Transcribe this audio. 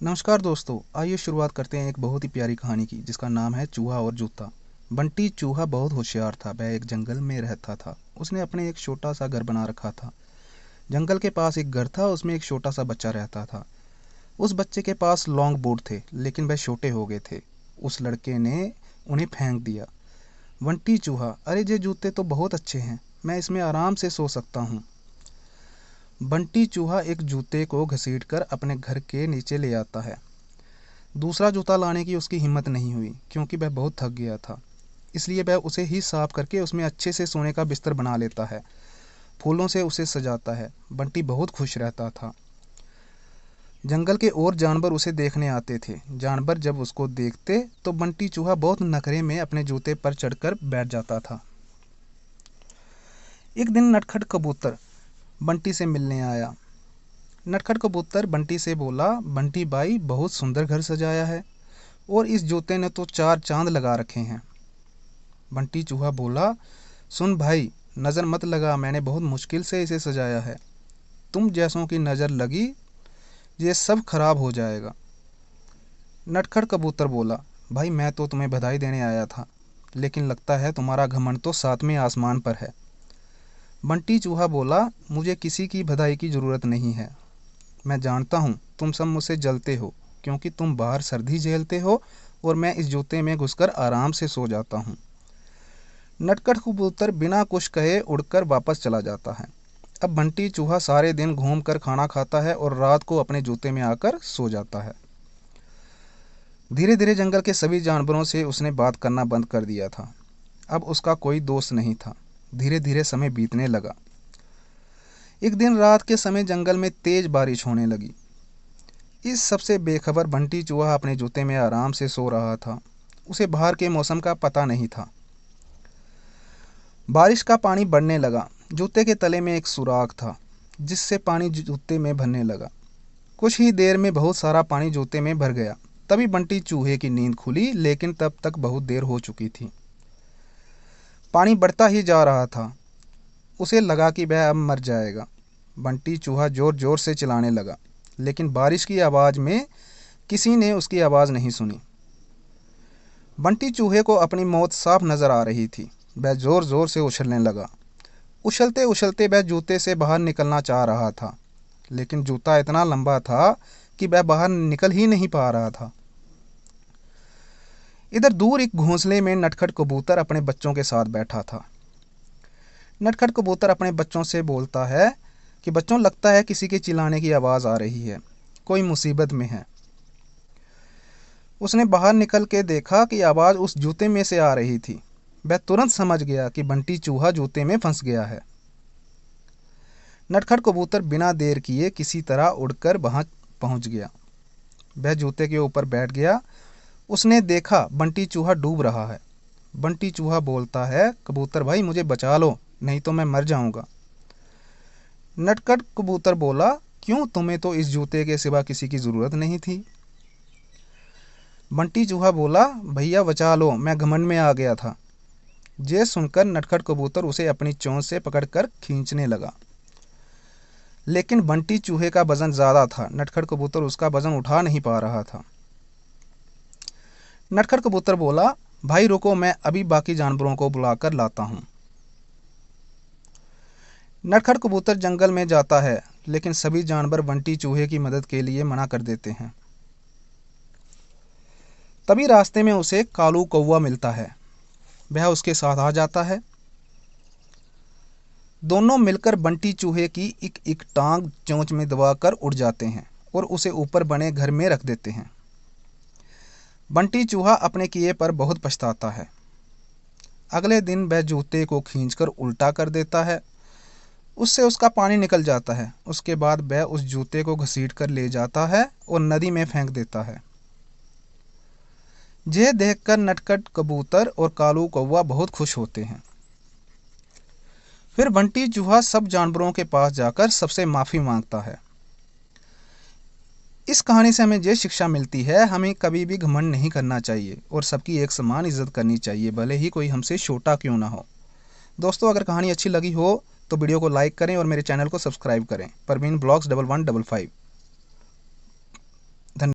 नमस्कार दोस्तों, आइए शुरुआत करते हैं एक बहुत ही प्यारी कहानी की जिसका नाम है चूहा और जूता। बंटी चूहा बहुत होशियार था। वह एक जंगल में रहता था। उसने अपने एक छोटा सा घर बना रखा था। जंगल के पास एक घर था, उसमें एक छोटा सा बच्चा रहता था। उस बच्चे के पास लॉन्ग बोर्ड थे, लेकिन वह छोटे हो गए थे। उस लड़के ने उन्हें फेंक दिया। बंटी चूहा, अरे ये जूते तो बहुत अच्छे हैं, मैं इसमें आराम से सो सकता हूँ। बंटी चूहा एक जूते को घसीटकर अपने घर के नीचे ले आता है। दूसरा जूता लाने की उसकी हिम्मत नहीं हुई, क्योंकि वह बहुत थक गया था। इसलिए वह उसे ही साफ करके उसमें अच्छे से सोने का बिस्तर बना लेता है। फूलों से उसे सजाता है। बंटी बहुत खुश रहता था। जंगल के और जानवर उसे देखने आते थे। जानवर जब उसको देखते तो बंटी चूहा बहुत नखरे में अपने जूते पर चढ़कर बैठ जाता था। एक दिन नटखट कबूतर बंटी से मिलने आया। नटखट कबूतर बंटी से बोला, बंटी भाई, बहुत सुंदर घर सजाया है और इस जूते ने तो 4 चांद लगा रखे हैं। बंटी चूहा बोला, सुन भाई, नज़र मत लगा, मैंने बहुत मुश्किल से इसे सजाया है। तुम जैसों की नज़र लगी ये सब खराब हो जाएगा। नटखट कबूतर बोला, भाई मैं तो तुम्हें बधाई देने आया था, लेकिन लगता है तुम्हारा घमंड तो 7वें आसमान पर है। बंटी चूहा बोला, मुझे किसी की बधाई की ज़रूरत नहीं है। मैं जानता हूँ तुम सब मुझसे जलते हो, क्योंकि तुम बाहर सर्दी झेलते हो और मैं इस जूते में घुसकर आराम से सो जाता हूँ। नटखट कबूतर बिना कुछ कहे उड़कर वापस चला जाता है। अब बंटी चूहा सारे दिन घूमकर खाना खाता है और रात को अपने जूते में आकर सो जाता है। धीरे धीरे जंगल के सभी जानवरों से उसने बात करना बंद कर दिया था। अब उसका कोई दोस्त नहीं था। धीरे धीरे समय बीतने लगा। एक दिन रात के समय जंगल में तेज बारिश होने लगी। इस सबसे बेखबर बंटी चूहा अपने जूते में आराम से सो रहा था। उसे बाहर के मौसम का पता नहीं था। बारिश का पानी बढ़ने लगा। जूते के तले में एक सुराख था, जिससे पानी जूते में भरने लगा। कुछ ही देर में बहुत सारा पानी जूते में भर गया। तभी बंटी चूहे की नींद खुली, लेकिन तब तक बहुत देर हो चुकी थी। पानी बढ़ता ही जा रहा था। उसे लगा कि वह अब मर जाएगा। बंटी चूहा जोर जोर से चिल्लाने लगा, लेकिन बारिश की आवाज़ में किसी ने उसकी आवाज़ नहीं सुनी। बंटी चूहे को अपनी मौत साफ नजर आ रही थी। वह जोर जोर से उछलने लगा। उछलते उछलते वह जूते से बाहर निकलना चाह रहा था, लेकिन जूता इतना लंबा था कि वह बाहर निकल ही नहीं पा रहा था। इधर दूर एक घोंसले में नटखट कबूतर अपने बच्चों के साथ बैठा था। नटखट कबूतर अपने बच्चों से बोलता है कि बच्चों, लगता है किसी के चिल्लाने की आवाज़ आ रही है, कोई मुसीबत में है। उसने बाहर निकल के देखा कि आवाज़ उस जूते में से आ रही थी। वह तुरंत समझ गया कि बंटी चूहा जूते में फंस गया है। नटखट कबूतर बिना देर किए किसी तरह उड़कर वहां पहुंच गया। वह जूते के ऊपर बैठ गया। उसने देखा बंटी चूहा डूब रहा है। बंटी चूहा बोलता है, कबूतर भाई, मुझे बचा लो, नहीं तो मैं मर जाऊंगा। नटखट कबूतर बोला, क्यों, तुम्हें तो इस जूते के सिवा किसी की ज़रूरत नहीं थी। बंटी चूहा बोला, भैया बचा लो, मैं घमंड में आ गया था। ये सुनकर नटखट कबूतर उसे अपनी चोंच से पकड़कर खींचने लगा, लेकिन बंटी चूहे का वजन ज़्यादा था। नटखट कबूतर उसका वजन उठा नहीं पा रहा था। नटखट कबूतर बोला, भाई रुको, मैं अभी बाकी जानवरों को बुलाकर लाता हूँ। नटखट कबूतर जंगल में जाता है, लेकिन सभी जानवर बंटी चूहे की मदद के लिए मना कर देते हैं। तभी रास्ते में उसे कालू कौवा मिलता है। वह उसके साथ आ जाता है। दोनों मिलकर बंटी चूहे की एक एक टांग चोंच में दबाकर उड़ जाते हैं और उसे ऊपर बने घर में रख देते हैं। बंटी चूहा अपने किए पर बहुत पछताता है। अगले दिन वह जूते को खींचकर उल्टा कर देता है। उससे उसका पानी निकल जाता है। उसके बाद वह उस जूते को घसीटकर ले जाता है और नदी में फेंक देता है। यह देखकर नटखट कबूतर और कालू कौवा बहुत खुश होते हैं। फिर बंटी चूहा सब जानवरों के पास जाकर सबसे माफ़ी मांगता है। इस कहानी से हमें ये शिक्षा मिलती है, हमें कभी भी घमंड नहीं करना चाहिए और सबकी एक समान इज्जत करनी चाहिए, भले ही कोई हमसे छोटा क्यों ना हो। दोस्तों, अगर कहानी अच्छी लगी हो तो वीडियो को लाइक करें और मेरे चैनल को सब्सक्राइब करें। परवीन ब्लॉग्स 1155।